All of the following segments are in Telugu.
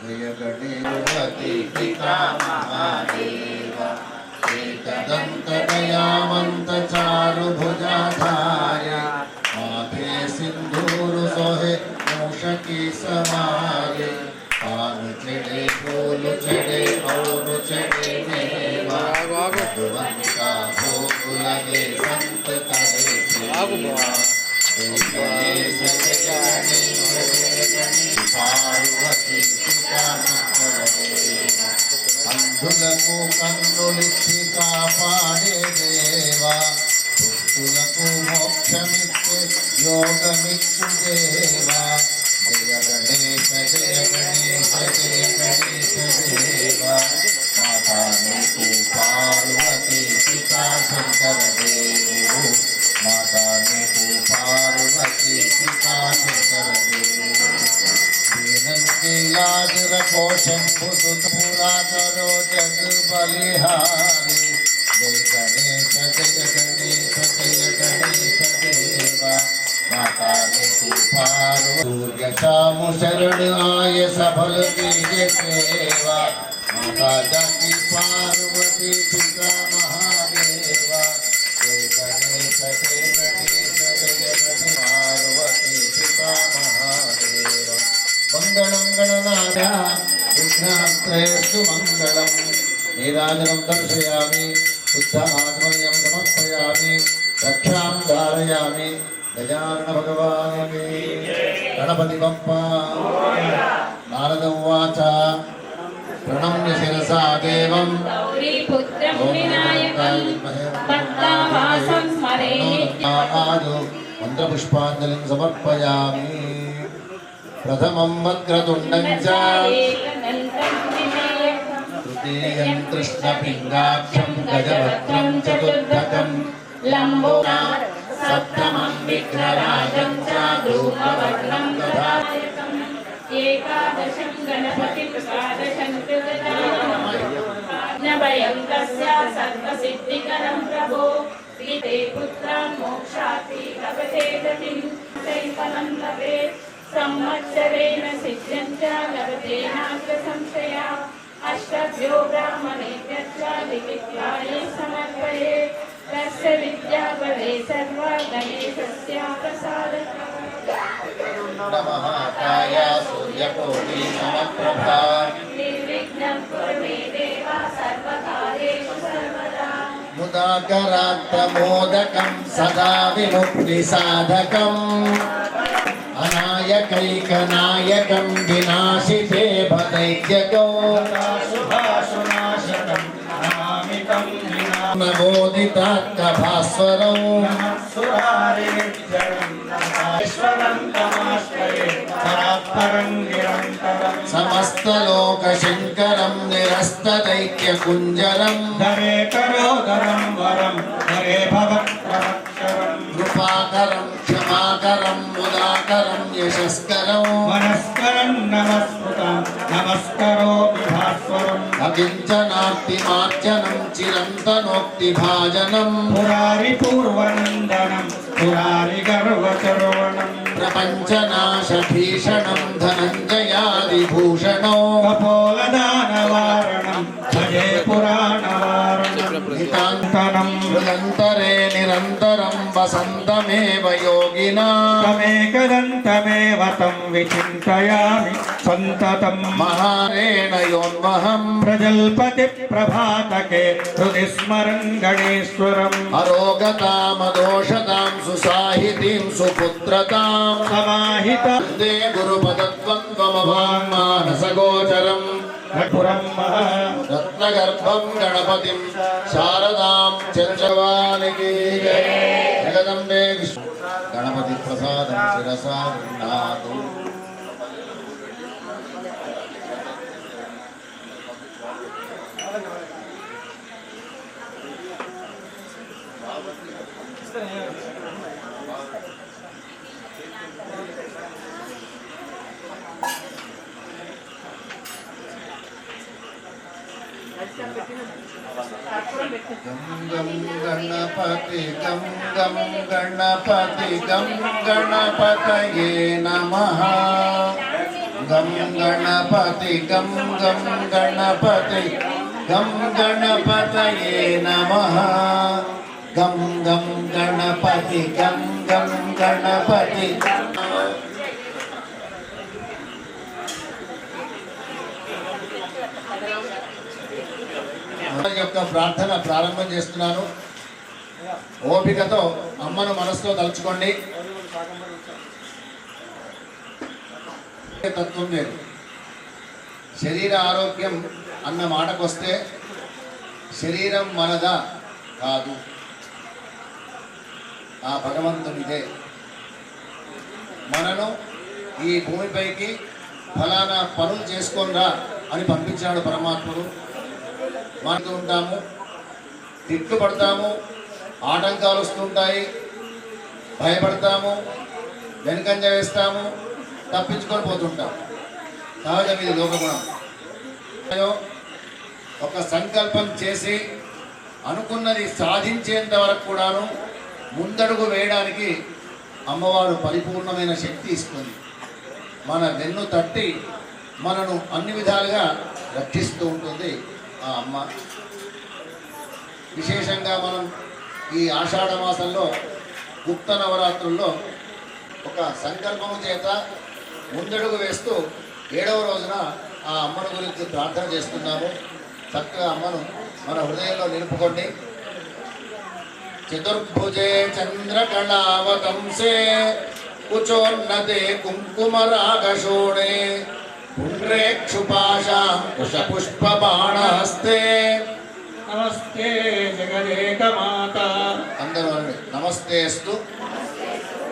जय गणेशपति पिता महादेव एकदन्तदयामन्तचारुभुजाधाय माथे सिंधूर सोहे मूषकी सवारे पान चढ़े फूल चढ़े और चढ़े मेवा भगवान का भोग लगे संत करे सेवा गणेश पार्वती पिता अंधुలకు కన్నులిచ్చి కాపాడే దేవా భక్తులకు మోక్షమిచ్చే యోగమిచ్చు దేవా జయ గణేశ జయ గణేశ జయ గణేశ దేవా మాతా నీకు పార్వతీ పితా శంకర దేవుడు माता ने को पार्वती पिता शंकर दीनन के लाज रखो शंभु सुत पूरा करो जग बलिहारी जय गणेश जय गणेश देवा माता ने को पार्वती शाम शरण आय सफल कीजे सेवा माता जाकी पार्वती पिता महादेवा जय गणेश पार्वती पिता महादेव मंगलम गणनाथ विघ्नहस्तेस्तु मंगलम नीराजनं दर्शयामि बुद्धात्मन्यं समर्पयामि रक्षां धारयामि गजानन भगवान के गणपति बप्पा नारद उवाच प्रणम्य शिरसा देवं गौरीपुत्रं विनायकं भक्तावासं स्मरे मन्त्रपुष्पाञ्जलिं समर्पयामि प्रथमं वक्रतुण्डं च तृतीयं कृष्णपिङ्गाक्षं गजवक्त्रं चतुर्थकं लम्बोदरं सप्तमं विघ्नराजं च धूमवर्णं दधायकम् एकादशं गणपतिं द्वादशं कृतदानभयं तस्य सर्वसिद्धिकरं प्रभो प्रीते पुत्रान् मोक्षाति लभते गतिं चैतनं लभेत् संवत्सरेण सिद्ध्यं च लभते नात्र संशया अष्टभ्यो ब्राह्मणेभ्यश्च लिखित्वाय समर्पये तस्य विद्याबले सर्वा गणेशस्य प्रसादः महाकाय सूर्यकोटि समप्रभा निर्विघ्नं कुरु मे देव सर्वकार्येषु सर्वदा मुदाकरात्तमोदकं सदा विमुक्तिसाधकम् अनायकैकनायकं विनाशिते भदैत्यगो शुभाशुनाशकं नमामितं नमोदितात्तभास्वरौ समस्तलोकशङ्करं निरस्तदैत्यकुञ्जरं धरे करोदरं वरं धरे भवत्प्रवक्षरं कृपाकरं क्षमाकरं मुदाकरं यशस्करं मनस्करं नमस्कृतं नमस्करोमि भास्वरम् अकिञ्चनार्तिमार्जनं चिरन्तनोक्तिभाजनं पुरारिपूर्वनन्दनं पुरारिगर्वचरोणं प्रपञ्चनाशभीषणं धनञ्जयादिभूषणो कपोलदानवारणं भजे पुराणवारणं नितान्तनं मृदन्तरे निरन्तरं वसन्तमेव योगिना तमेकदन्तमेव तं विचिन्तयामि सन्ततं महारेण योन्वहं प्रजल्पतिप्रभातके हृदि स्मरन् गणेश्वरम् अरोगतामदोषतां सुसाहितीं सुपुत्रतां समाहितं दे गुरुपदद्वन्द्वमभान्मानसगोचरम् रत्नगर्भं गणपतिं शारदां चन्द्रवानिकी जगदम्बे गणपति प्रसादं शिरसा गृह्णातु गं गणपति गं गणपति गं गणपतये नमः గం గణపతి గం గం గణపతి గం గణపతయే నమః గం గం గణపతి గం గం గణపతి. యొక్క ప్రార్థన ప్రారంభం చేస్తున్నాను. ఓపికతో అమ్మను మనసులో తలుచుకోండి. తత్వం లేదు. శరీర ఆరోగ్యం అన్న మాటకొస్తే శరీరం మనదా కాదు, ఆ భగవంతునిదే. మనను ఈ భూమిపైకి ఫలానా పనులు చేసుకోనరా అని పంపించాడు పరమాత్ముడు. మనతో ఉంటాము, తిట్లు పడతాము, ఆటంకాలు వస్తుంటాయి, భయపడతాము, వెనుకంజ వేస్తాము, తప్పించుకొని పోతుంటాం. సహజం, ఇది లోకగుణం. ఒక సంకల్పం చేసి అనుకున్నది సాధించేంత వరకు కూడాను ముందడుగు వేయడానికి అమ్మవారు పరిపూర్ణమైన శక్తి ఇస్తుంది. మన వెన్ను తట్టి మనను అన్ని విధాలుగా రక్షిస్తూ ఉంటుంది ఆ అమ్మ. విశేషంగా మనం ఈ ఆషాఢ మాసంలో గుప్త నవరాత్రుల్లో ఒక సంకల్పము చేత ముందడుగు వేస్తూ 7వ రోజున ఆ అమ్మను గురించి ప్రార్థన చేస్తున్నాము. చక్కగా అమ్మను మన హృదయంలో నిలుపుకోండి. చతుర్భుజే చంద్రకళావతంసే కుచోన్నతే కుంకుమరాగశోణే పుండ్రేక్షుపాశాం కుశపుష్పబాణహస్తే నమస్తే జగదేకమాత. అందరూ నమస్తేస్తు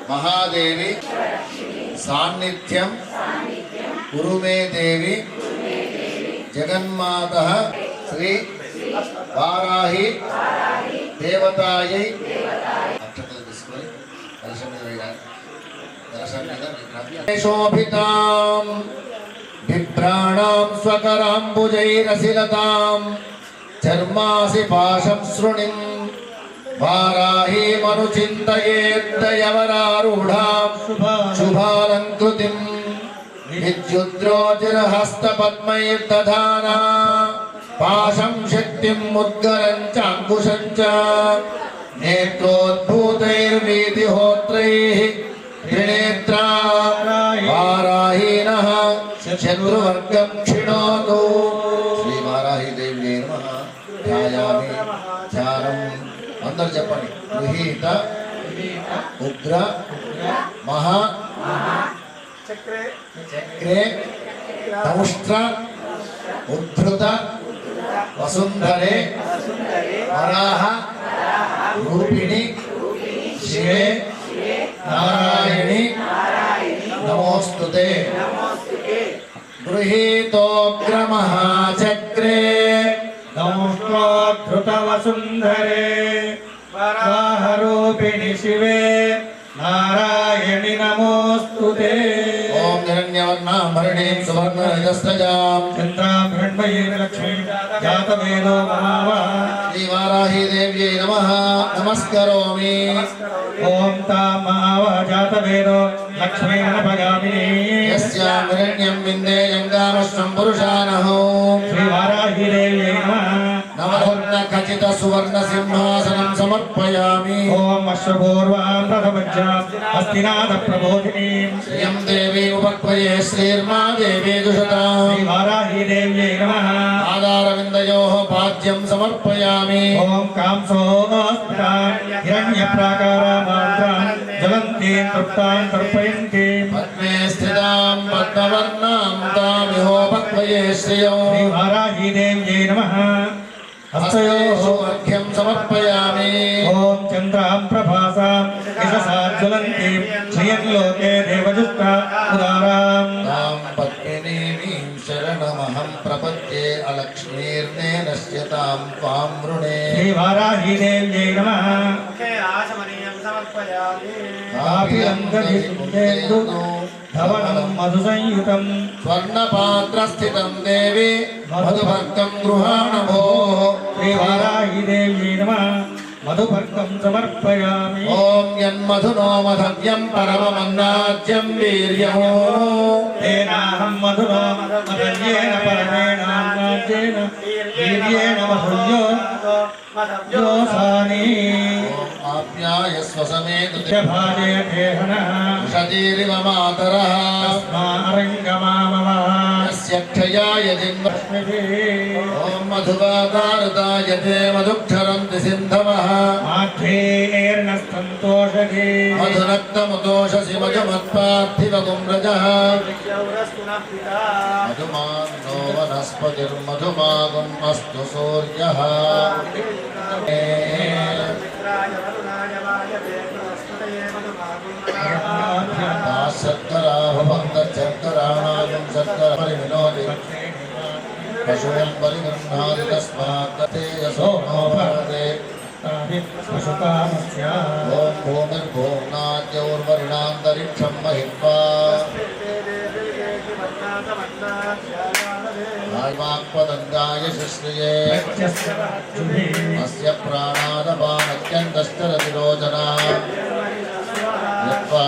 మహాదేవి సాన్నిధ్యం కురుమే దేవి జగన్మాత శ్రీ వారాహి దేవతాయై. అక్షతలు తీసుకొని దర్శనం వేయాలి. శోభితాం బిభ్రాణాం స్వకరాంబుజైరసిలతాం చర్మాసి పాశం శృణిం వారాహీమనుచింతయేద్దయవరారూఢాం శుభాలంకృతిం విద్యుద్రోజిరహస్తపద్మైర్దధానా పాశం శక్తిం ముద్గరం చ అంకుశం చ నేత్రోద్భూతైర్వీతిహోత్రైః త్రినేత్రా వారాహీనః శత్రువర్గం క్షిణోతు. శ్రీ వారాహి దేవి నమః. ధ్యాయామి ధ్యానం. అందరూ చెప్పండి. గృహీత ఉగ్ర మహా చక్రే దౌష్ట్ర ఉద్ధృత వసుంధరే వరాహ రూపిణి శివే నారాయణి నమోస్తుతే. గృహీతోగ్రమహాచక్రే దౌష్ట్రోద్ధృత వసుంధరే వరాహరూపిణి శివే నారాయణి నమోస్తుతే. ఓం హిరణ్యవర్ణాభరణీం సువర్ణరజస్రజాం చంద్రాభరణ్మయీ లక్ష్మీ జాతవేదో మమావ. శ్రీ వారాహి దేవ్యై నమః. నమస్కరోమి. ఓం తామావ జాతవేదో లక్ష్మీ అనపగామినీ. యస్యాం హిరణ్యం విందేయంగామశ్వం పురుషానహో. శ్రీ వారాహి దేవ్యై నమః. నవవర్ణ ఖచిత సువర్ణ సింహాసనం సమర్పయామి. ఓం అశ్వపూర్వాం రథమజ్జాం హస్తినాథ ప్రబోధినీం. శ్రియం దేవి ఉపక్వయే శ్రీర్మా దేవి దుషతాం. శ్రీ వారాహి దేవ్యై నమః. ఆధారవిందయోః పాద్యం సమర్పయామి. ఓం కాంసోస్ఫుటాం హిరణ్యప్రాకారామాంతాం జ్వలంతీం తృప్తాం తర్పయంతీం. పద్మే స్థితాం పద్మవర్ణాం తామిహోపక్వయే శ్రియం. శ్రీ వారాహి దేవ్యై నమః. హస్తయోః అర్ఘ్యం సమర్పయామి. ఓం చంద్రాం ప్రభాసాం యశసాజ్వలంతీం శ్రియం లోకే దేవజుష్ట ఉదారాం. తాం పద్మినీం శరణమహం ప్రపద్యే అలక్ష్మీర్నే నశ్యతాం త్వాం వృణే. శ్రీ వారాహి దేవ్యై నమః. కాపిలంగధికుందేందు ధవనం మధుసంయుతం. స్వర్ణపాత్రస్థితం దేవి మధుభక్తం గృహాణభో. శ్రీ వారాహి దేవ్యై నమః. మధుభర్గం సమర్పయామి. ఓం యన్మధునో మధవ్యం పరమమన్నాజ్యం వీర్యమో. తేనాహ मधुना मदन्येन परमेणान्नाद्येन वीर्येण मधुर्यो योसानि आप्याय स्वसमेत भाजे देहनः षदीरिव मातरः तस्मारङ्गमामवः यस्य क्षयाय जिन्म ॐ मधुवातारताय ते मधुक्षरन्ति सिन्धवः माध्वेर्नस्तन्तोषधे मधुरक्तमुदोषसि मधुमत्पार्थिवगुम्रजः मधुमान्नो वनस्पतिर्मधुमागुम् अस्तु सूर्यः शर्करा भवन्तर्कराणायं शर्करा परिविनोदि पशुयं परिगृह्णाति तस्मात् तेजसो नो भवते पशुकामस्य ॐ भूमिर्भुवनाद्यौर्वरिणान्तरिक्षं महित्वा आयमाक्पदन्ताय शिश्रिये अस्य प्राणादपानत्यन्तश्चरतिरोचना यत्त्वा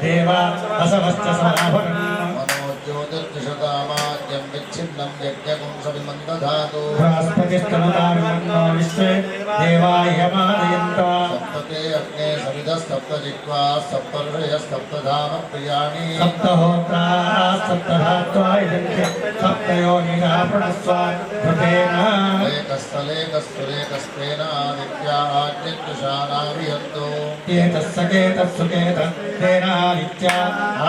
देवा असवश्च समाभरन् मनोज्योतिर्दिशतामाद्यं विच्छिन्नं यज्ञपुंसविमन्दधातु बृहस्पतिस्तनुतान्नो विश्वे देवायमादयन्त सप्तते अग्ने सविधस्तप्तजिह्वा सप्तर्षयस्तप्तधाम प्रियाणि सप्तहोत्राः सप्तधात्वा यजन्ते सप्तयोनिनः प्रणस्व कृतेन लेकस्थलेकस्तुलेकस्तेन आदित्याद्यद्विषाणाभियन्तो केतस्सकेतस्सुकेत तेन आदित्या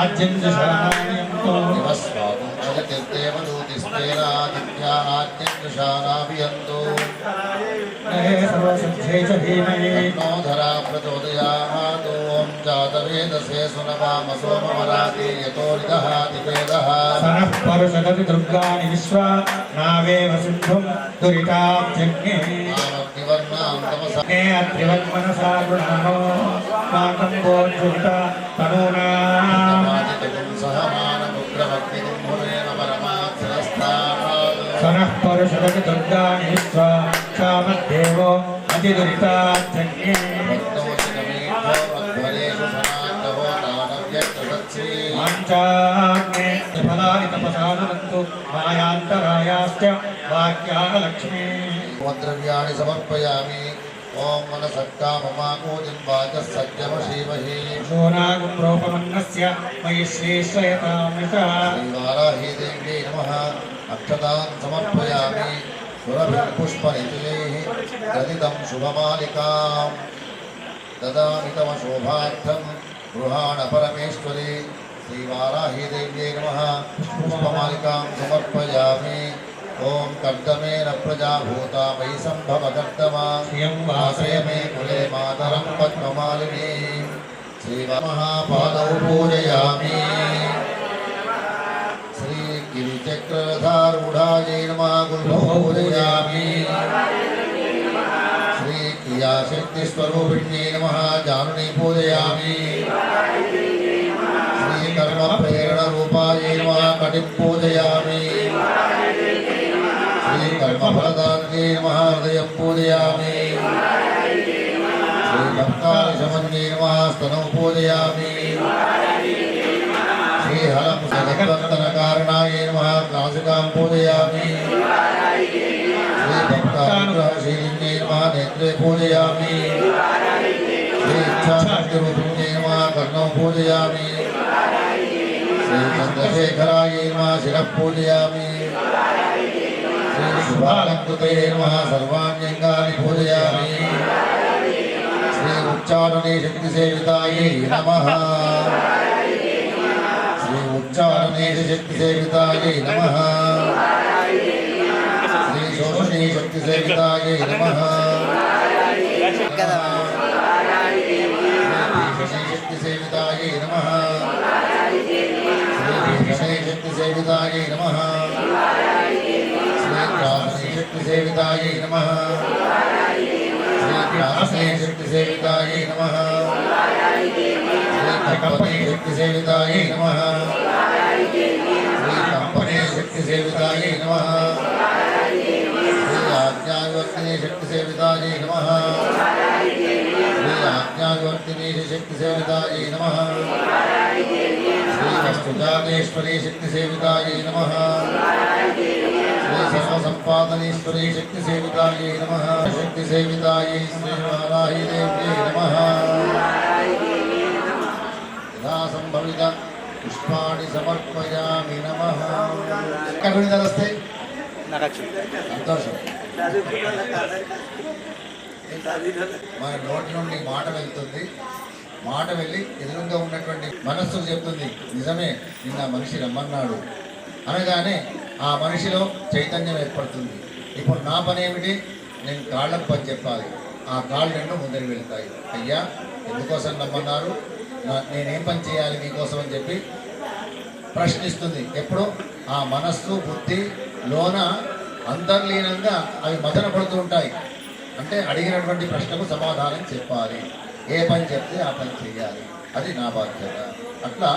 आज्यं दिशानायन्तो दिवस्वागुं चलितिर्देवदूतिस्तेन आदित्या आद्यद्विषाणाभियन्तो सर्वसिद्धे च धीमहि नो धरा प्रचोदयात् ॐ जातवेदसे सुनवाम सोममराति यतो निदहातिवेदः सनः परुषदति दुर्गाणि विश्वा नावेव सिन्धुं दुरिताब्जज्ञे नामग्निवर्णां तमसा ने अत्रिवन्मनसा गृणानो मातं बोद्धुता तनूना सहमानमुग्रभक्तिकुम्भुरेण परमात्सरस्तात् सनः परुषदति दुर्गाणि विश्वा क्षामद्देवो अतिदुरिताब्जज्ञे पाञ्चाग्ने फलानि तपसानुरन्तु मायान्तरायाश्च वाक्याः लक्ष्मी द्रव्याणि समर्पयामि ॐ मनसक्काममाकोजिन् वाचः सत्यमशीमहि शोनागुम्रोपमन्नस्य मयि श्रीश्रयतामृतः श्रीवाराही देव्यै नमः अक्षतान् समर्पयामि सुरभिर्पुष्पनितयैः गदितं शुभमालिकां ददामि तव शोभार्थं गृहाण परमेश्वरी श्रीवाराही देव्यै नमः पुष्पमालिकां समर्पयामि ॐ कर्दमेन प्रजाभूता मयि सम्भव कर्दमा श्रियं वासय मे कुले मातरं पद्ममालिनी श्रीमहापादौ पूजयामि श्रीगिरिचक्रधारूढायै नमः गुरुं पूजयामि श्रीक्रियाशक्तिस्वरूपिण्यै नमः जानुनी पूजयामि श्रीकर्मप्रेरणरूपायै नमः कटिं पूजयामि श्रीकर्मफलदान्यै नमः हृदयं पूजयामि श्रीभक्ताशमन्यै नमः स्तनौ पूजयामि श्रीहलं जगद्वन्दनकारणायै नमः नासिकां पूजयामि श्रीभक्तानुग्रहशीलिन्यै नमः नेत्रे पूजयामि श्रीइच्छाशक्तिरूपिण्यै नमः कर्णौ पूजयामि श्रीचन्द्रशेखरायै नमः शिरः पूजयामि श्रीशुभालङ्कृतये नमः सर्वाण्यङ्गानि पूजयामि श्री उच्चारणे शक्तिसेवितायै नमः श्री उच्चारणे शक्तिसेवितायै नमः श्री शोषणे शक्तिसेवितायै नमः शक्तिसेवितायै नमः श्री शक्तिसेवितायै नमः शक्तिसेवितायै नमः शक्तिसेवितायै नमः शक्तिसेवितायै नमः शक्तिसेवितायै नमः आज्ञावर्तिनी शक्तिसेवितायै नमः आज्ञावर्तिनी शक्तिसेवितायै नमः सुजातेश्वरी शक्ति सेवितायै नमः श्री सर्वसंपादनेश्वरी शक्ति सेवितायै नमः शक्ति सेवितायै श्री वाराही देव्यै नमः यदा संभवित पुष्पाणि समर्पयामि नमः करुणिदरस्ते సంతోషం మన నోటి నుండి మాట వెళ్తుంది మాట వెళ్ళి ఎదురుగా ఉన్నటువంటి మనస్సు చెప్తుంది నిజమే నిన్న మనిషి రమ్మన్నాడు అనగానే ఆ మనిషిలో చైతన్యం ఏర్పడుతుంది. ఇప్పుడు నా పని ఏమిటి? నేను కాళ్ళకు పని చెప్పాలి. ఆ కాళ్ళు రెండు ముందరికి వెళ్తాయి. అయ్యా ఎందుకోసం రమ్మన్నారు, నేనేం పని చేయాలి మీకోసం అని చెప్పి ప్రశ్నిస్తుంది. ఎప్పుడు ఆ మనస్సు బుద్ధి లోన అంతర్లీనంగా అవి మదన పడుతూ ఉంటాయి. అంటే అడిగినటువంటి ప్రశ్నకు సమాధానం చెప్పాలి. ఏ పని చెప్తే ఆ పని చేయాలి. అది నా బాధ్యత. అట్లా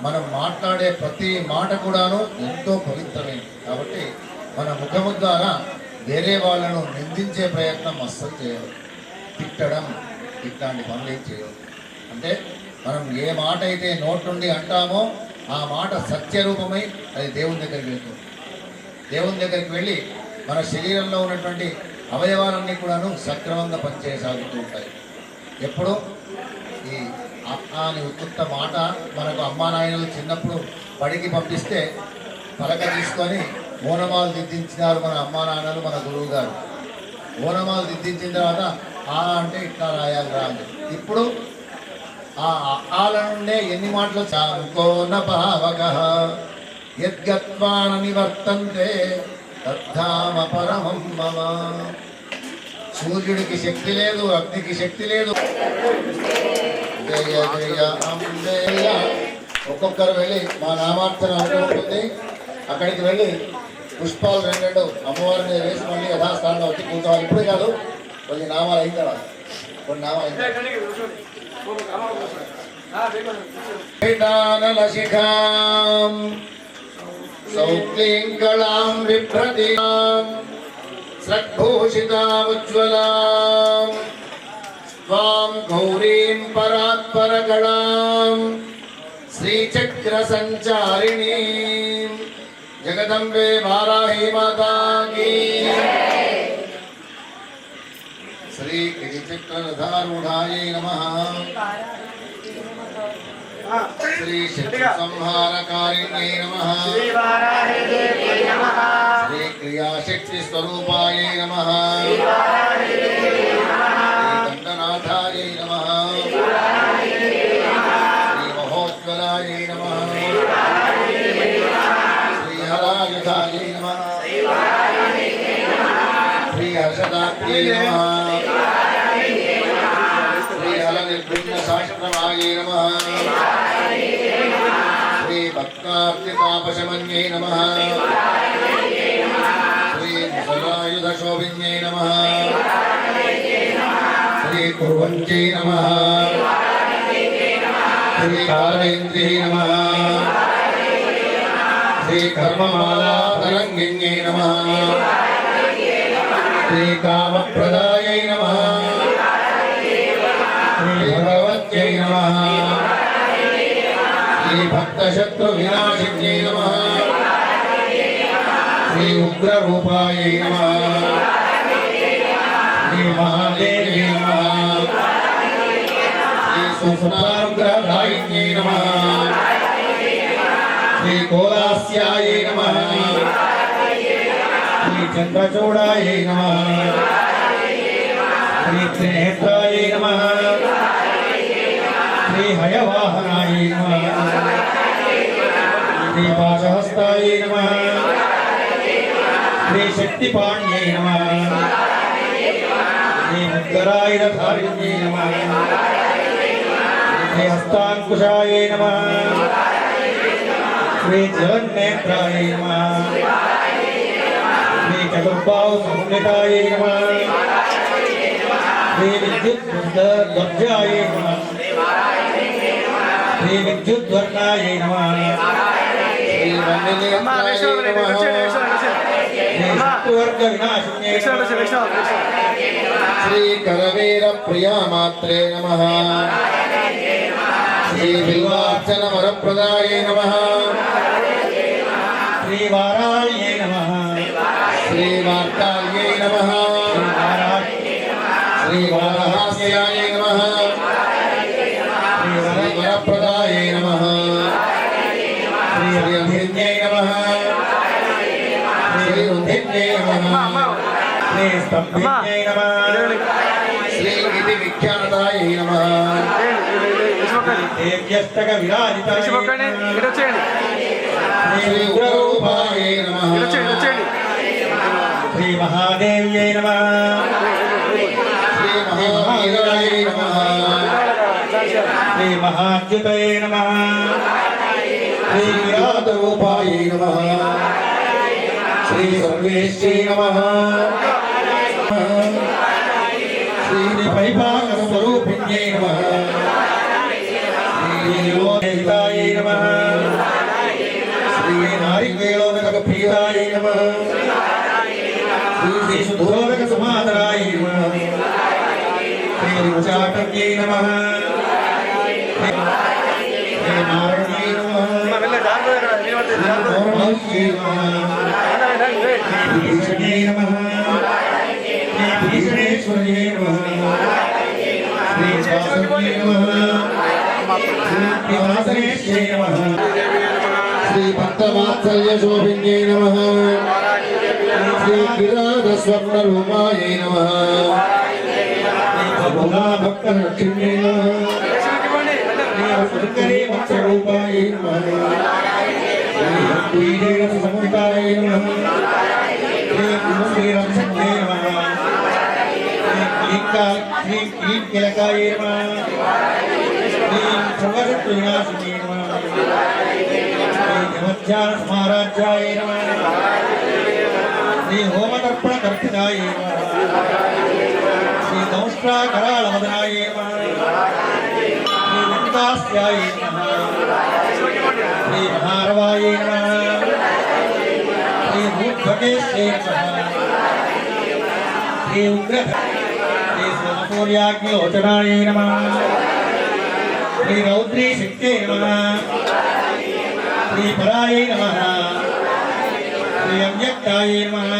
మనం మాట్లాడే ప్రతి మాట కూడాను ఎంతో పవిత్రమైనది. కాబట్టి మన ముఖము ద్వారా వేరే వాళ్ళను నిందించే ప్రయత్నం అస్సలు చేయదు. తిట్టడం ఇట్లాంటి పనులు ఏం చేయదు. అంటే మనం ఏ మాట అయితే నోటి నుండి అంటామో ఆ మాట సత్యరూపమై అది దేవుని దగ్గరికి వెళ్తుంది. దేవుని దగ్గరికి వెళ్ళి మన శరీరంలో ఉన్నటువంటి అవయవాలన్నీ కూడాను సక్రమంగా పనిచేయసాగుతూ ఉంటాయి. ఎప్పుడు ఈ అని ఉత్తుత్త మాట మనకు అమ్మా నాయనలు చిన్నప్పుడు బడికి పంపిస్తే పలక తీసుకొని ఓనమాలు దిద్దించినారు మన అమ్మా నాన్నలు, మన గురువు గారు. ఓనమాలు దిద్దించిన తర్వాత ఆ అంటే ఇట్లా రాయాలి రా అని. ఇప్పుడు ఆ ఆల నుండే ఎన్ని మాటలు చాకోన భావక యద్గత్వాన నివర్తంతే తద్ధామ పరమం మమ. సూర్యుడికి శక్తి లేదు, అగ్నికి శక్తి లేదు. జయ జయ అంబేయ. ఒక్కొక్కరు వెళ్ళి మా నామార్చన ఉంటుంది, అక్కడికి వెళ్ళి పుష్పాలు రెండు అమ్మవారి మీద వేసి మళ్ళీ యథాస్థానంలో వచ్చి కూర్చోవాలి. ఇప్పుడే కాదు, కొన్ని నామాలు అయిన తర్వాత కొన్ని నామాలు అయిన శిఖాం సౌక్లీంగళాం విభ్రతీం సద్భూషితాముజ్వలాం త్వాం గౌరీం పరాత్పరగళాం శ్రీచక్ర సంచారిణీం జగదంబే వారాహి మాతా కీ. శ్రీ గిరిచక్రధారూఢాయై నమః. శ్రీ శత్రు సంహారకారిణ్యై నమః. శ్రీ క్రియాశక్తి స్వరూపాయై నమః. శ్రీ దండనాథాయై నమః. శ్రీ మహోజ్వలాయై నమః. శ్రీ హరాయుధాయై నమః. శ్రీ హర్షదాత్ర్యై నమః. శ్రీ హల నిర్భిన్న శాస్త్రమాయై నమః. శ్రీ భక్తార్తితాపశమన్యై నమః. శ్రీ ముసలాయుధ శోభిన్యై నమః. శ్రీ కుర్వంత్యై నమః. శ్రీ కాళేంద్రీ నమః. శ్రీ కర్మమాలా తరంగిణ్యై నమః. శ్రీ కామప్రదాయై నమః. శ్రీ భగవత్యై నమః. శ్రీ భక్తశత్రు వినాశిన్యై నమః. శ్రీ ఉగ్రరూపాయై నమః. శ్రీ మహాదేవ్యై నమః. శ్రీ సుస్నానుగ్రహదాయిన్యై నమః. శ్రీ కోలాస్యాయై నమః. శ్రీ చంద్రచూడాయై నమః. శ్రీ త్రినేత్రాయై నమః. శ్రీ హయవాహనాయై నమః. శ్రీ పాశహస్తాయై నమః. శ్రీ శక్తిపాణ్యై నమః. శ్రీ ముద్గరాయుధారిణ్యై నమః. శ్రీ హస్తాంకుశాయై నమః. శ్రీ జగన్నేత్రాయై నమః. శ్రీ చతుర్బాహు సంహితాయై నమః. శ్రీ విద్యుద్ధ్వజాయై నమః. శ్రీ విద్యుద్వర్ణాయై నమః. శ్రీ వన్యనేత్రాయై నమః. శ్రీ శత్రువర్గ వినాశిన్యై నమః. శ్రీ కరవీర ప్రియామాత్రే నమః. శ్రీ బిల్వార్చన వరప్రదాయే నమః శ్రీ వారాళ్యై నమః శ్రీ మార్తాళ్యై నమః శ్రీ వారహాస్యాయ నమః శ్రీ వరప్రదాయే నమః శ్రీ అభిజ్ఞై నమః శ్రీ ఉద్ధిజ్ఞై నమః శ్రీ స్తంభిజ్ఞై నమః శ్రీ విధి విఖ్యాతాయే నమః దేవ్యష్టక విరాజితాయ శ్రీ ఉగ్రరూపాయే నమః శ్రీ మహాదేవ్యై నమః శ్రీ మహావీరాయ నమః శ్రీ మహాద్యుతయే నమః శ్రీ విరాటరూపాయే నమః శ్రీ సర్వేశ్వరీ నమః శ్రీ పరిపాక స్వరూపిణ్యై నమః శ్రీ యోగితాయై నమః శ్రీ నారికేళోదక ప్రియాయై నమః శ్రీ శుద్ధోదక సమాదరాయై నమః శ్రీ రుచాటవ్యై నమః శ్రీ నారాయణ్యై నమః శ్రీ భీషణ్యై నమః శ్రీ భీషణేశ్వర్యై నమః శ్రీ శాసన్యై నమః శ్రీ వాసనేశ్వర్యై నమః శ్రీ భక్తవాత్సల్య శోభిన్యై నమః శ్రీ కిరాత స్వర్ణ రూపాయై నమః భక్తులా భక్త లక్ష్మీ శంకరీ వత్సరూపాయ నమః శ్రీదేవ సంహితాయ నమః శ్రీ రక్షణే నమః శ్రీ కీర్తిలకాయ నమః శ్రీ సర్వశక్తి వినాశినే నమః శ్రీ జమధ్యాన సమారాధ్యాయ నమః శ్రీ హోమతర్పణ కర్పితాయ నమః శ్రీ దంష్ట్రాకరాళవదనాయ నమః శ్రీ వెంకటాస్యాయ నమః శ్రీ మహారవాయ నమః శ్రీ భూద్భగేశ్వరే నమః శ్రీ ఉగ్ర శ్రీ సోమసూర్యాగ్నిలోచనాయ నమః శ్రీ రౌద్రీ శక్తే నమః శ్రీ పరాయ నమః శ్రీ అవ్యక్తాయ నమః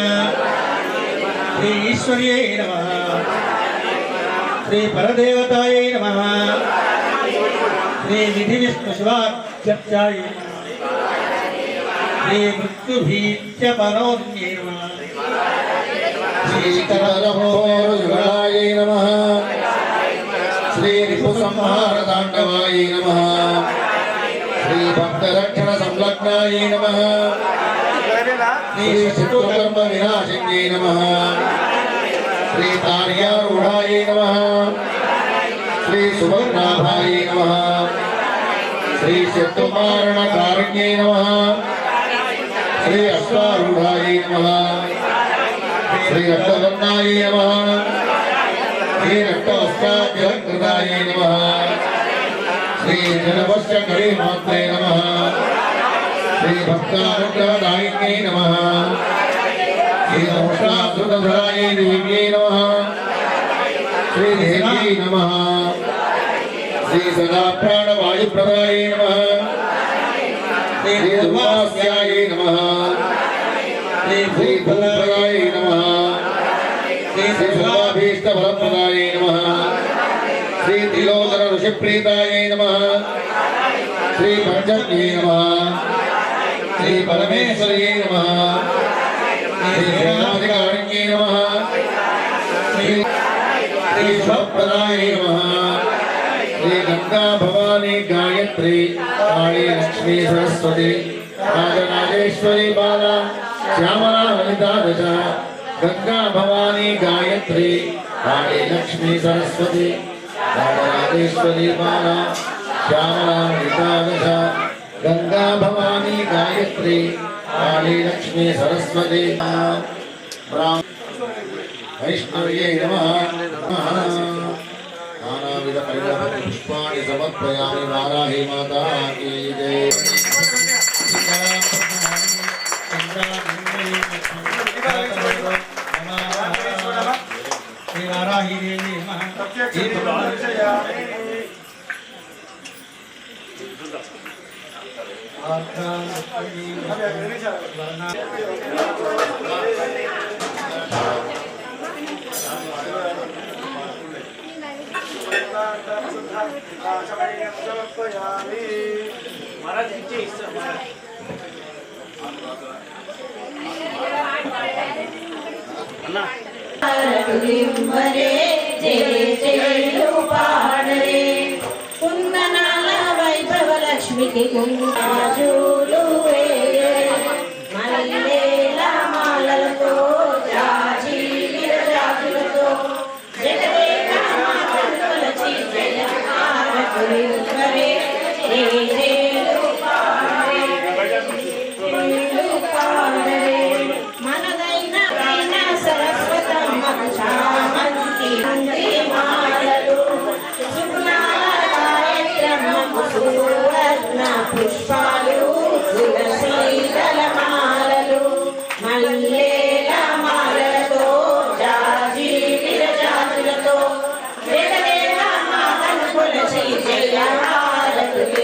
శ్రీ ఈశ్వర్యై నమః శ్రీ పరదేవతాయ నమః శ్రీ విధి విష్ణు శివార్చాయ శ్రీ మృత్యుభీత్య పరోన్యై నమః శ్రీ కరలహోరుయుగాయ నమః శ్రీ రిపు సంహార తాండవాయ నమః శ్రీ భక్తరక్షణ సంలగ్నాయ నమః శ్రీ శత్రుకర్మ వినాశిన్యై నమః శ్రీ తార్యారూఢాయ నమః శ్రీ సుభద్రాభాయ నమః శ్రీ శత్రుమారణ కారణ్యై నమః శ్రీ అశ్వారూఢాయ నమః శ్రీ రక్తవర్ణాయ నమః శ్రీ రక్తవస్త్రాద్యలంకృతాయ నమః శ్రీ జనవశ్య కరీమాత్రే నమః శ్రీ భక్తానుగ్రహదాయిన్యై నమః శ్రీ దంష్ట్రాధృతధరాయ దేవ్యై నమః శ్రీ దేవ్యై నమః శ్రీ సదా ప్రాణవాయుప్రదాయ నమః శ్రీ దుర్వాస్యాయ నమః శ్రీ భూప్రదాయ నమః శ్రీ సర్వాభీష్టఫలప్రదాయ నమః శ్రీ త్రిలోచన ఋషిప్రీతాయ నమః శ్రీ పంచమ్యై నమః శ్రీ పరమేశ్వర్యై నమః శ్రీ సేనాధికారిణ్యై నమః శ్రీ శుభప్రదాయ నమః శ్రీ గంగా భవానీ గాయత్రి కాళీ లక్ష్మీ సరస్వతి రాజరాజేశ్వరి బాలా శ్యామలా లలితా దశ గంగా భవానీ గాయత్రి కాళీ లక్ష్మీ సరస్వతి రాజరాజేశ్వరి బాలా శ్యామలా లలితా దశ గంగా భవానీ గాయత్రి కాళీ లక్ష్మీ సరస్వతి వైష్ణవ్యై నమః నానావిధ పరిమళ పుష్పాణి సమర్పయామి వారాహి మాతా కీ జై కుందనాల వైభవ లక్ష్మికి కుంగాజులు మల్లెల మాలలతో జాజి విరజాజులతో జగదేక మాతను కొలచి జయహారతులివ్వరే జయజేలు పాడరే మనదైన సరస్వతమ్మకు చామంతి మాలలు సువర్ణ పుష్పాలు తులసీదళ మాలలు మల్లేల మాలలతో జాజి విరజాజులతో జగదేవ మాతను కొలచి జయహారతులివ్వరే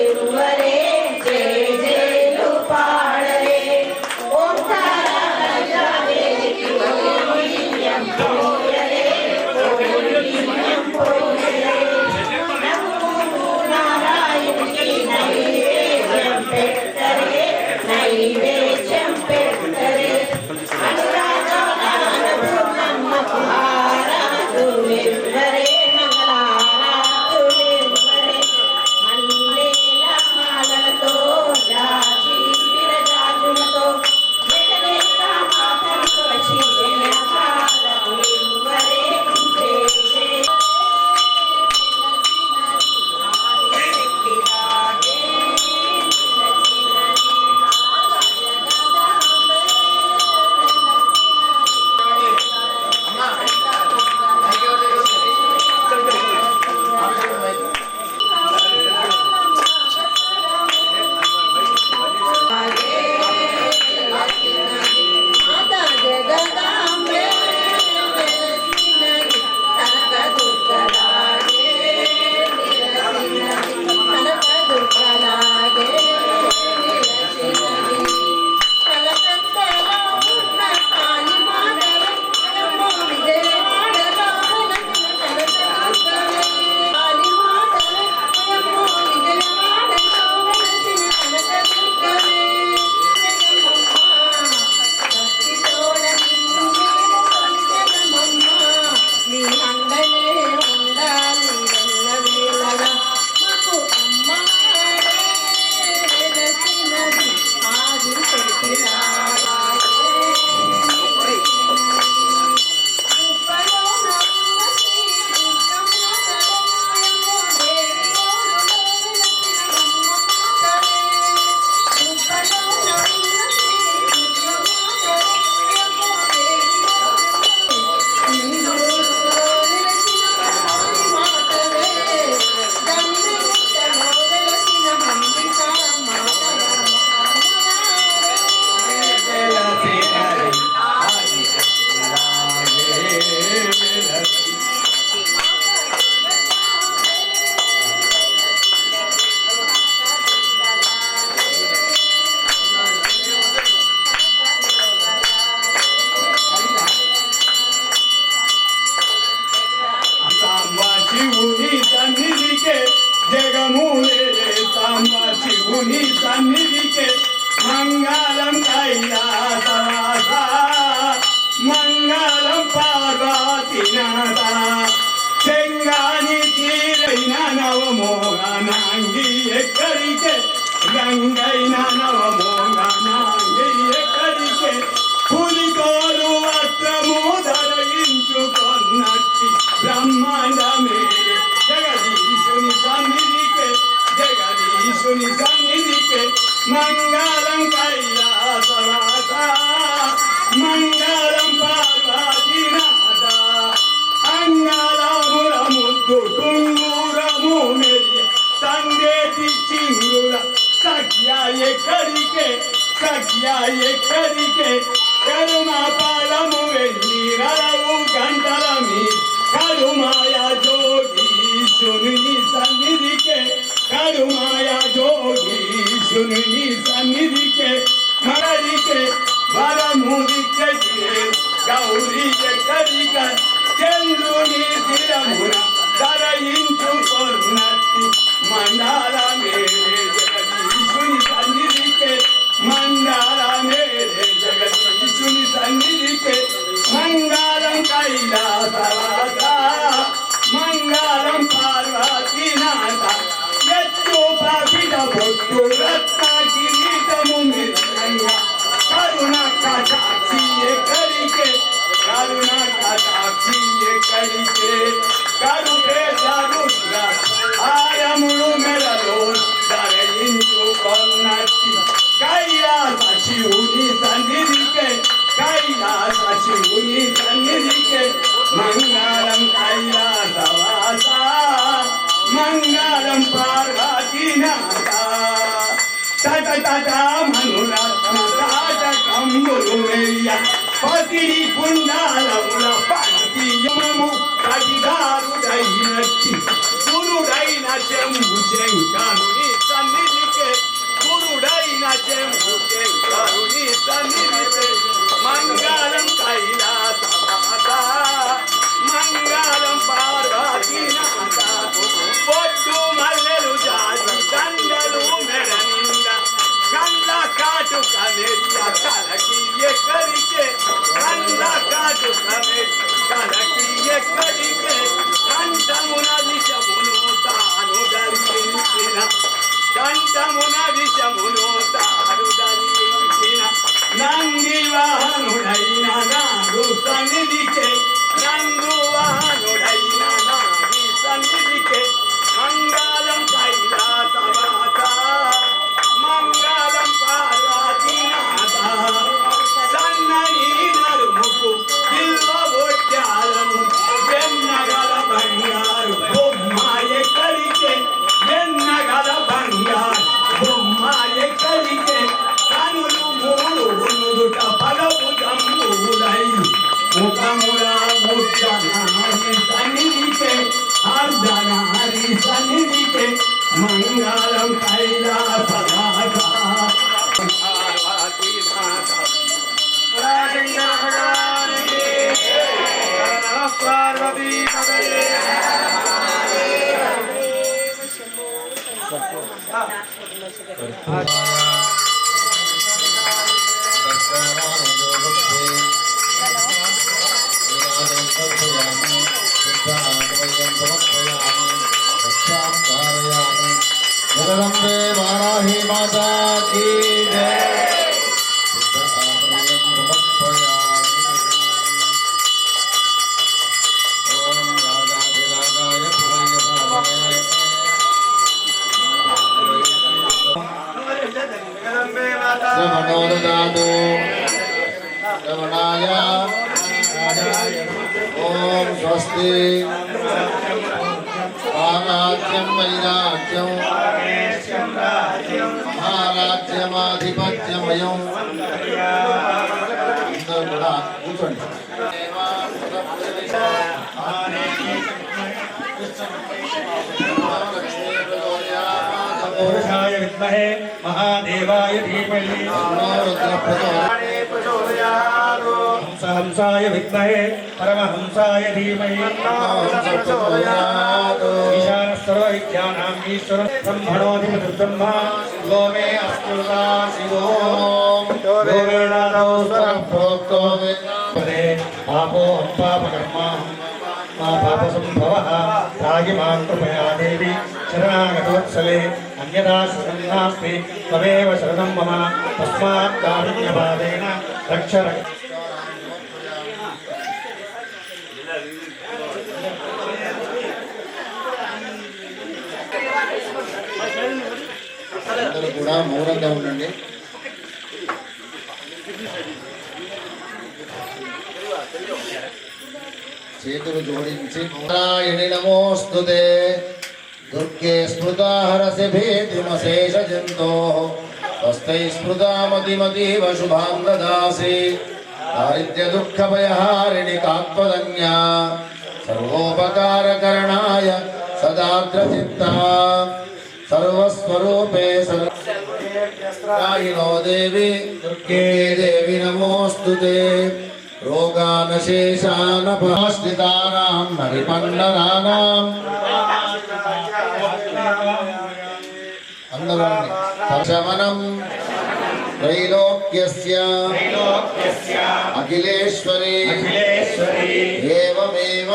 జయజేలు పాడరే ఓంకార గజాదేవికి ఓం పోయరే ఓం పోయరే నైవేద్యం పెట్టరే అనురాధనమ్మకు హారతులివ్వరే మంగళారతులివ్వరే మల్లెల మాలలతో జాజి విరజాజులతో జగదేక మాతను కొలచి జయహారతులివ్వరే జయ జయ శివుని సన్నిధికే మంగళం కైలాసవాస మంగళం పార్వతీనాథ చెంగాని తీరైన నవమోహనాంగి ఎక్కడికే గంగైన నవమోహనాంగి ఎక్కడికే పులితోలు వస్త్రము ధరించుకొన్నట్టి బ్రహ్మాండ మేరే జగదీశుని సన్నిధికే జగదీశుని సన్నిధికే మంగళం కైలాసవాస మంగళం పార్వతీనాథ అంగళముల ముద్దు టుంగురము మెరియ సందేటి చింగుల సఖ్య ఎక్కడికే కరుమ పాలము వెళ్ళి గలవు గంటల మీ కరుమాయ జోగీశుని సన్నిధికే కరుమాయ జోగీశుని సన్నిధికే మరడికే వరముదికే గౌరీ ఎక్కడిక చంద్రుని శిరమున ధరయించుకొన్నట్టి మండాల మేరే జగదీశుని సన్నిధికే మండాల మేరే జగదీశుని సన్నిధికే మంగళం కైలాసవాస మంగళం పార్వతీనాథ ఎత్తు పాపిట పొట్టు రత్న కిరీటము మిరంగ కరుణ కటాక్షి ఎక్కడికే కరుణ కటాక్షి ఎక్కడికే కరుపే రుద్ర ఆయములు మెడలో ధరించుకొన్నట్టి కైలాస శివుని సన్నిధికే కైలాస శివుని సన్నిధికే మంగళం కైలాసవాస మంగళం పార్వతీనాథ తట తట మనురత్న తాట కంబులు వెయ్య పసిడి కుండాలముల పతియమము కడిదారుడైనట్టి గురుడైన చెంబు శంకరుని సన్నిధికే గురుడైన చెంబు శంకరుని సన్నిధికే మంగళం కైలాసవాస మంగళం పార్వతీనాథ పొట్టు మల్లెలు జాతి దండలు మెడ నింద కంద కాటుక మెరియ కలకి ఎక్కడికే కంద కాటుక కలకి ఎక్కడికే కంఠమున విషమును తాను ధరించిన కంఠమున విషమును తాను ధరించిన నందివాహనుడైన నాడు సన్నిధికే నందువాహనుడైన నాడి సన్నిధికే మంగళం కైలాసవాస మంగళం పార్వతీనాథ సన్నని నడుముకు బిల్వ ఒడ్డాలము వెన్నగల బంగారు బొమ్మ ఎక్కడికే వెన్నగల బంగారు బొమ్మ ఎక్కడికే కనులు మూడు నుదుట పగపు జంబులై ముఖముల ముద్దనారి సన్నిధికే అర్ధనారి సన్నిధికే మంగళం కైలాసవాస పార్వతీనాథ जगदम्बे वाराही माता की जय। ओम राजाधिराजाय पुरयसामहे श्रवणोददातु श्रवणाय ओम स्वस्ति महाराज्यं वैराज्यं महाराज्यमाधिपत्यमयं అందరూ కూడా కూర్చోండి पुरुषाय विद्महे महादेवाय धीमहि हंसाय विद्महे परमहंसाय धीमहि ईशानः सर्वविद्यानां ईश्वरः ब्रह्मणोऽधिपतिः ब्रह्मा यो मे अस्मृता शिवो योगेनादौ स्वरः प्रोक्तो पदे पापो पापकर्मा पापसंभवः रागि मां कृपया देवी शरणागतवत्सले अन्यथा शरणं नास्ति त्वमेव शरणं मम तस्मात् कारुण्यपादेन रक्ष అందరూ కూడా మౌనంగా ఉండండి. చేతులు జోడించి నారాయణి నమోస్తుతే దుర్గే స్మృతా హరసి భీతిమశేష జంతో స్వస్థై స్మృతా మతిమతీవ శుభాం దదాసి దారిద్ర్య దుఃఖ భయహారిణి కాత్వదన్యా సర్వోపకారకరణాయ సదాద్ర చిత్తా सर्वस्वरूपे सर्वकायिनो देवी दुर्गे देवी नमोऽस्तुते रोगानशेषानपाश्रितानां नरिपण्डनानां शमनं त्रैलोक्यस्य अखिलेश्वरी एवमेव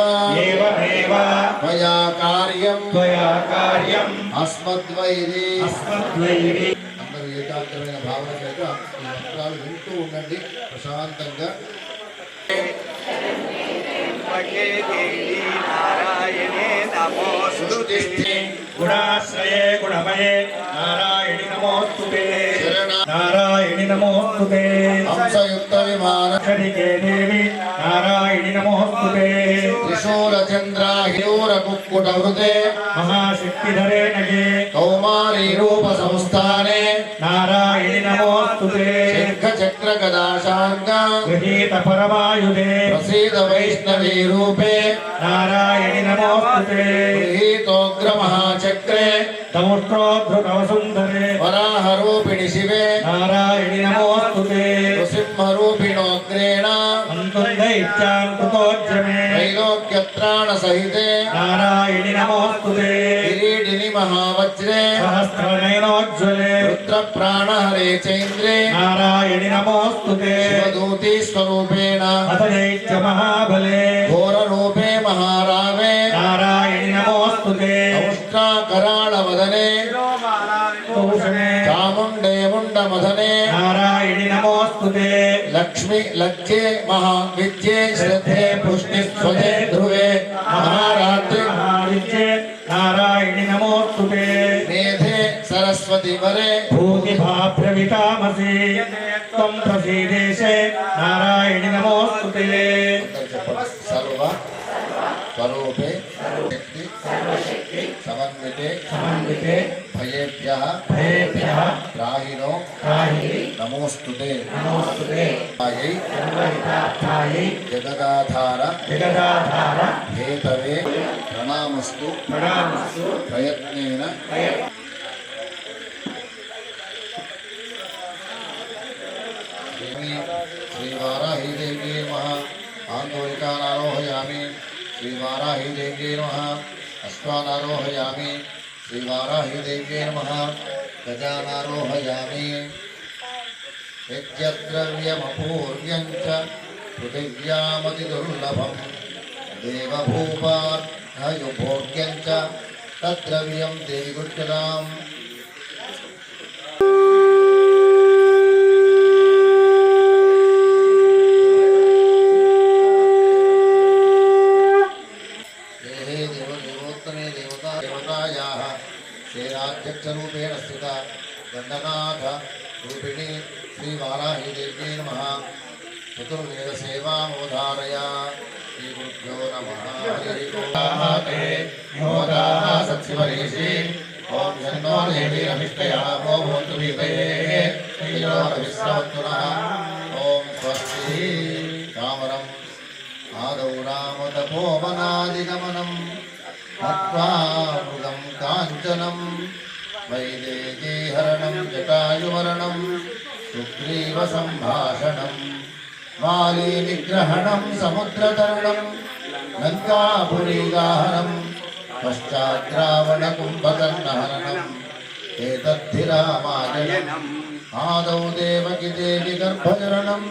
मया कार्यं अस्मद्वैरी అందరూ ఏకాగ్రమైన భావన చేత ఈ మంత్రాలు వింటూ ఉండండి ప్రశాంతంగా. నారాయణే నమోస్తుతే గుణాశ్రయే గుణమయే నారాయణి నమోస్తుతే నారాయణి నమోస్తుతే హంసయుక్త విమాన హరికే దేవి నారాయణి నమోస్తుతే త్రిశూలచంద్రాహియూర కుక్కుట వృతే మహాశక్తిధరే నగే కౌమారీ రూప సంస్థానే నారాయణి నమోస్తుతే శంఖ చక్ర గదాశాంగ గృహీత పరమాయుధే ప్రసీద వైష్ణవీ రూపే నారాయణి నమోస్తుతే గృహీతోగ్ర మహాచక్రే దౌష్ట్రోద్ధృతవ సుందరే వరాహ రూపిణి శివే నారాయణి నమోస్తుతే నృసింహ రూపిణోగ్రేణ అంతుదైత్యాంకృతోజ్జమే त्रैलोक्यत्राण सहिते నారాయణి నమోస్తుతే किरीटिनि महावज्रे సహస్రనయనోజ్వలే रुद्र प्राणहरे चैन्द्रे నారాయణి నమోస్తుతే शिवदूती स्वरूपेण అతదైత్య మహాబలే घोररूपे महारावे నారాయణి నమోస్తుతే औष्ट्राकराळ वदने భూషణే चामुण्डे मुण्डमदने నారాయణి నమోస్తుతే लक्ष्मी लक्ष्ये महाविद्ये श्रद्धे पुष्टि स्वजे ध्रुवे महारात्रि మహావిద్యే నారాయణి నమోస్తుతే मेधे सरस्वती वरे భూతిభాభ్రవితామసి త్వం ప్రసీదేశే నారాయణి నమోస్తుతే सर्व स्वरूपे शक्ति समन्विते సమన్వితే भयेभ्यः భయేభ్యః त्राहिनो త్రాహి नमोस्तुते నమోస్తుతే आयै సర్వహితార్థాయై जगदाधार జగదాధార हेतवे प्रणामस्तु ప్రణామస్తు प्रयत्नेन श्रीवाराही देवी नमः आन्दोलिकानारोहयामि श्रीवाराही देवी नमः अश्वानारोहयामि श्रीवाराही देवी नमः गजानारोहयामि यज्ञद्रव्यमपूर्यं च पृथिव्यामतिदुर्लभं देवभूपार्हयुभोग्यं च तद्द्रव्यं देवि गृह्यताम् देहे देवदेवोत्तमे देवतायाः शेराध्यक्षरूपेण स्थिता दण्डनाथ रूपिणी श्रीवाराही देव्यै नमः चतुर्वेदसेवामोधारय श्रीगुरुभ्यो नमः मोदाः सत्सिवरीषि ॐ शन्नो देवीरभिष्टया वो भवन्तु भीतये श्रीयोरविश्रवन्तु नः ॐ स्वस्ति कामरम् आदौ रामतपोवनादिगमनं मत्वा मृगं काञ्चनं वैदेहीहरणं जटायुमरणं सुग्रीवसम्भाषणं वालीनिग्रहणं समुद्रतरणं लङ्कापुरीगाहनं पश्चाद्रावणकुम्भकर्णहरणम् एतद्धिरामायणम् आदौ देवकी देवी गर्भचरणं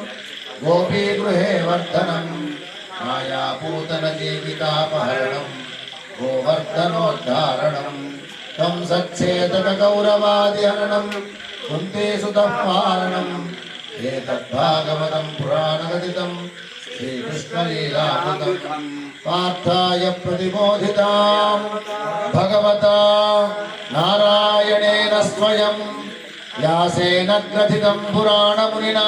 गोपीगृहे वर्धनं मायापूतनजीवितापहरणं गोवर्धनोद्धारणं तं सच्छेदकगौरवादिहरणं कुन्तीसुतं पालनम् एतद्भागवतं पुराणकथितं श्रीकृष्णलीलामृतं पार्थाय प्रतिबोधितां भगवता नारायणेन स्वयं व्यासेन ग्रथितं पुराणमुनिना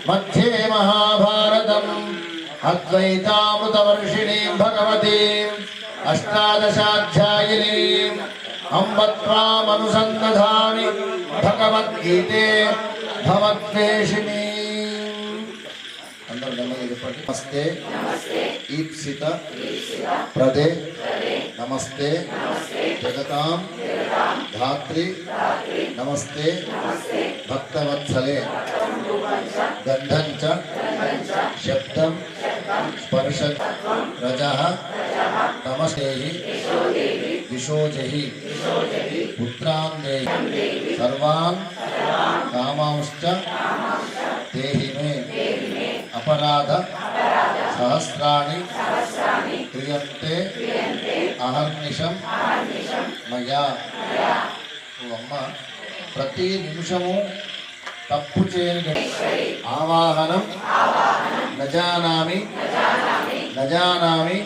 मध्ये महाभारतम् अद्वैतामृतवर्षिणीं भगवतीम् अष्टादशाध्यायिनीम् अम्ब त्वामनुसन्दधामि भगवद्गीते भवद्वेषिणीम् అందరూ నెమ్మది చెప్పండి. నమస్తే ఈప్సిత ప్రదే నమస్తే జగతాం ధాత్రి నమస్తే భక్తవత్సలే గంధం చ శబ్దం స్పర్శ రజః తమసేహి దిశోజహి పుత్రాన్ దేహి సర్వాన్ కామాంశ్చ దేహి మే అపరాధ సహస్రాణి క్రియంతే అహర్నిశం మయా. ఓ అమ్మ, ప్రతి నిమిషము తప్పు చేయని ఆవాహనం నజానామి నజానామి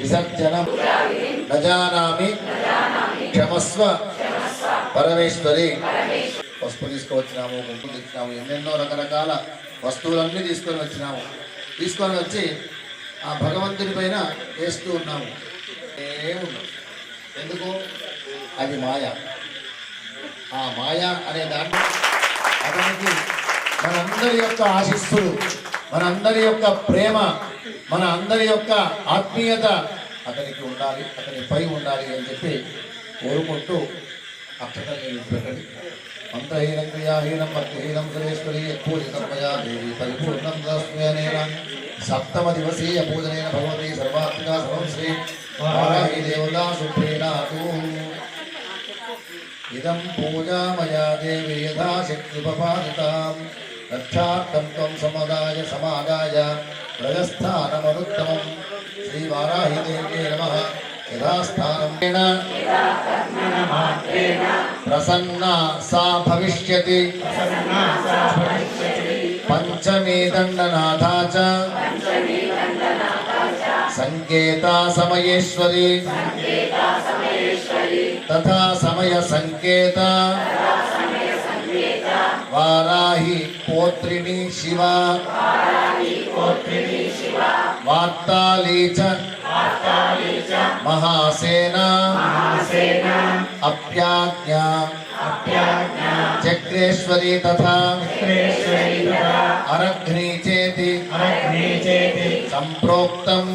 విసర్జనం నజానామి క్షమస్వ పరమేశ్వరి. పసుపు తీసుకువచ్చినాము, గుంపు తెచ్చినాము, ఎన్నెన్నో రకరకాల వస్తువులన్నీ తీసుకొని వచ్చి ఆ భగవంతుని పైన వేస్తూ ఉన్నాము. ఏముండదు. ఎందుకు? అది మాయ. ఆ మాయ అనే దాంట్లో అతనికి మనందరి యొక్క ఆశీస్సులు, మనందరి యొక్క ప్రేమ, మన అందరి యొక్క ఆత్మీయత అతనికి ఉండాలి, అతని పై ఉండాలి అని చెప్పి కోరుకుంటూ అక్షతలు పెట్టండి. మంత్రహీనం క్రియాహీనం భక్తిహీనం సురేశ్వరి పూజితమయా దేవి పరిపూర్ణం దస్మేన సప్తమ దివసీయ పూజనేన భగవతి సర్వాత్మిక సర్వం శ్రీ వారాహి దేవతా సుప్రీణాతు. ఇదం పూజామయా దేవి యథాశక్తిపపాదితాం రక్షార్థం త్వం సమాదాయ ప్రజస్థానమనుత్తమం. శ్రీ వారాహి దేవ్యై నమః. యథాస్థానం ప్రసన్నా సా భవిష్యతి పంచమీ దండనాథా చ సంకేతా సమయేశ్వరి తథా సమయ సంకేత వారాహి పోత్రిణి శివ వార్తాళీ చ మహాసేన అప్యాజ్ఞా చక్రేశ్వరి తథా అరఘ్నీ చేతి సంప్రోక్తం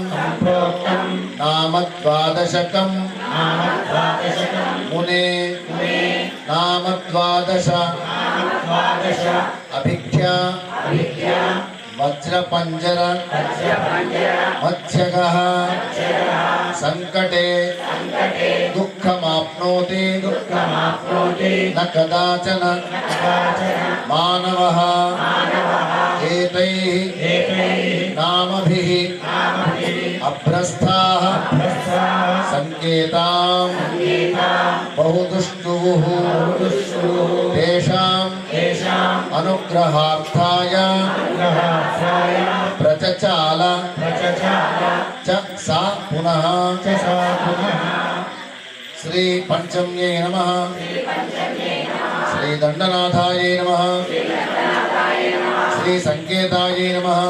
నామ ద్వాదశకం మునే నామ ద్వాదశ అభిఖ్యా వజ్రపంజర మత్స్యగః సంకటే దుఃఖమాప్నోతి న కదాచన మానవః ఏతైః నామభిః అభ్రస్తాః సంకేతాం బహుదుష్టుః తేషాం అనుగ్రహార్థాయ ప్రచచాల చ సా పునః. శ్రీ పంచమ్యై నమః. శ్రీ దండనాథాయై నమః. శ్రీ సంకేతాయై నమః.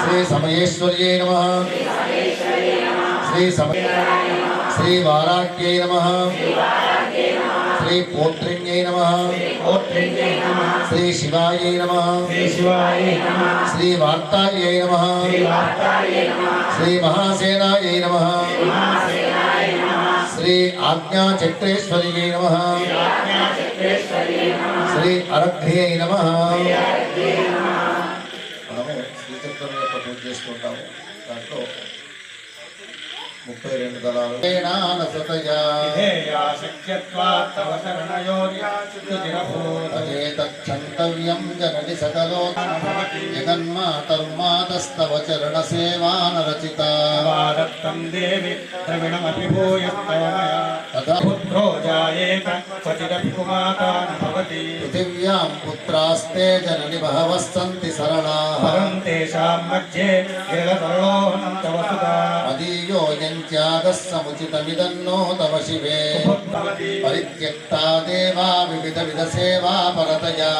శ్రీ సమయేశ్వర్యై నమః. శ్రీ వారాఖ్యై నమః. శ్రీ పోత్రిణ్యై నమః. శ్రీ శివాయై నమః. శ్రీ వార్తాయై నమః. శ్రీ మహాసేనాయై నమః. శ్రీ ఆజ్ఞా చక్రేశ్వర్యై నమః. శ్రీ అరఘ్యై నమః. మనము శ్రీచక్రం యొక్క పూజ చేసుకుంటాము. దాంట్లో 32 దళాలు అజేతక్షంతవ్యం జనని సకలో జగన్మాతర్మాతస్తవ చరణ సేవానరచిత దేవి పృథివ్యాం పుత్రాస్తే జనని బహవః సంతి సరళాః మదీయో యంత్యాగః సముచితమిదన్నో తవ శివే పరిత్యక్తా దేవా వివిధ విధ సేవా పరతయా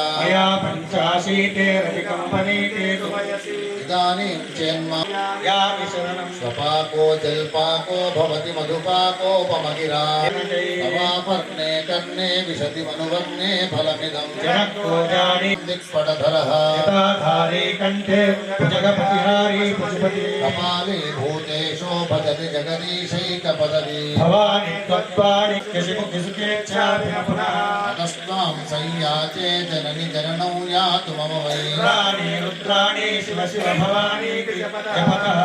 ఇదానీం చేన్మా यामि शरणं स्वपाको जल्पाको भवति मधुपाकोपमगिरा तवापर्णे कर्णे विशति मनुवर्णे फलमिदं जनकोजानि दिक्पटधरः यथाधारे कण्ठे भुजगपतिहारी पशुपति कपाले भूतेशो भजति जगदीशैकपदवी भवानि त्वत्पाणि यशिमुखिसुखेच्छापि न पुनः अतस्त्वां संयाचे जननि जननौ यातु मम वै रुद्राणि रुद्राणि शिव शिव भवानि जपतः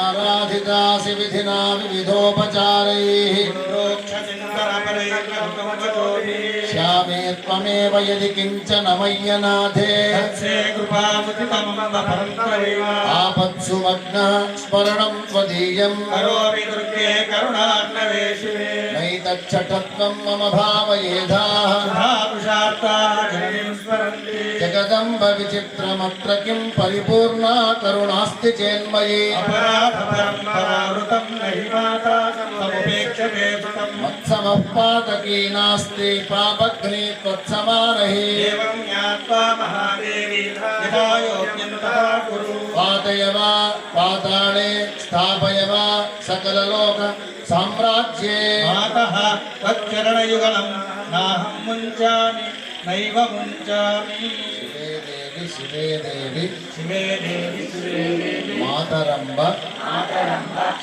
आराधितासि विधिना विविधोपचारैः रुद्रोक्षचिन्तनपरैर्नहुकमुचतोऽपि श्यामे त्वमेव यदि किञ्चन मय्यनाथे तत्से कृपामुदितं मम परं त्वमेव आपत्सु मग्नः स्मरणं त्वदीयम् करोमि दुर्गे करुणार्णवे शिवे नैतच्छठत्वं मम भावयेधाः सुधापुषार्ताः जननीं स्मरन्ति जगदम्ब विचित्रमत्र किं परिपूर्णा करुणास्ति चेन्मयि अपराधपरं परावृतं नहि माता समुपेक्षते सुतं मत्समः पातकी नास्ति पापग्नि त्वत्समानहि एवं ज्ञात्वा महादेवी यथा योग्यं तथा कुरु पातय वा पाताळे स्थापय वा सकललोक साम्राज्ये मातः त्वच्चरणयुगलं नाहं मुञ्चामि नैव मुञ्चामि शिवे देवी शिवे देवि शिवे देवि मातरम्ब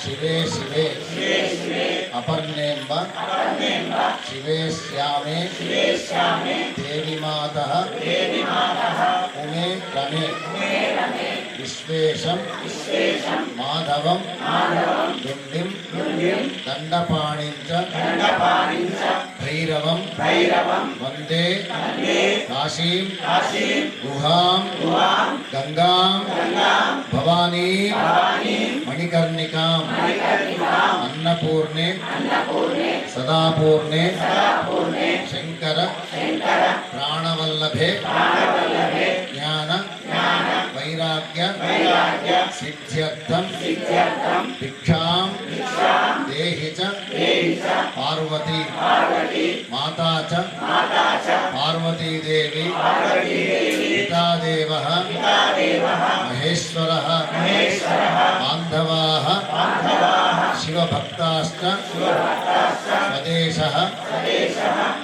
शिवे शिवे अपर्णेम्ब शिवे श्यामे देवी मातः उमे रमे विश्वेशं माधवं दुण्डिं दण्डपाणिं च भैरवं वन्दे काशीं गुहां गंगां भवानी मणिकर्णिकां अन्नपूर्णे सदापूर्णे शंकर प्राणवल्लभे ज्ञान वैराग्य सिद्ध्यर्थं भिक्षां देहि च पार्वती माता च पार्वती देवी पिता देवः महेश्वरः बान्धवाः शिवभक्ताश्च स्वदेशः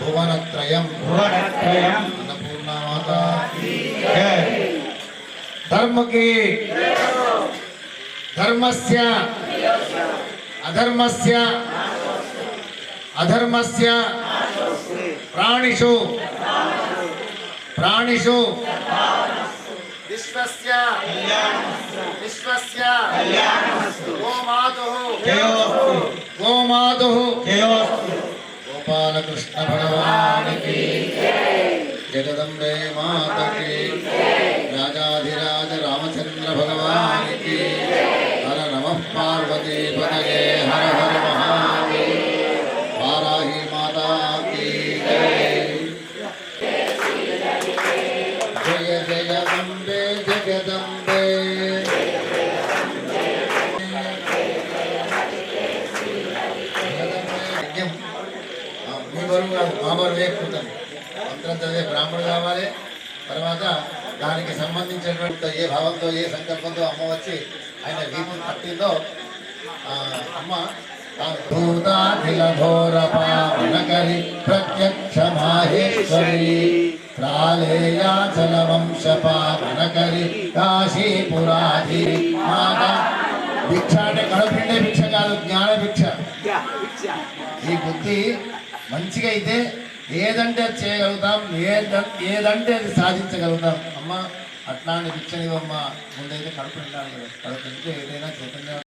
भुवनत्रयं अन्नपूर्णा माता धर्म की धर्मस्य अधर्मस्य अधर्मस्य प्राणिषु प्राणिषु विश्वस्य विश्वस्य गोमातुः गोमातुः गोपाल कृष्ण भगवान की जगदम्बे माता की राजाधिराज रामचंद्र भगवान की हर नमः पार्वती पतये हर हर महादेव वाराही माता की जय जय अम्बे जगदम्बे మీ బరువు కాదు మా బరువు ఎక్కుతాం మంత్రం చదివే బ్రాహ్మణుడు కావాలి తర్వాత దానికి సంబంధించినటువంటి ఏ భావంతో ఏ సంకల్పంతో అమ్మ వచ్చి ఆయన వీపు పట్టిందో అమ్మ భూతాఖిల ఘోర పావనకరి ప్రత్యక్ష మాహేశ్వరి ప్రాళేయాచల వంశ పావనకరి కాశీపురాధి మాత భిక్ష అంటే కడుపుండే భిక్ష కాదు జ్ఞాన భిక్ష ఈ బుద్ధి మంచిగా అయితే ఏదంటే అది చేయగలుగుతాం ఏదంటే అది సాధించగలుగుతాం అమ్మ అట్లాంటి భిక్షనివమ్మ ముందైతే కడుపు నిండాలి కదా కడుపు నిండితే ఏదైనా చైతన్యం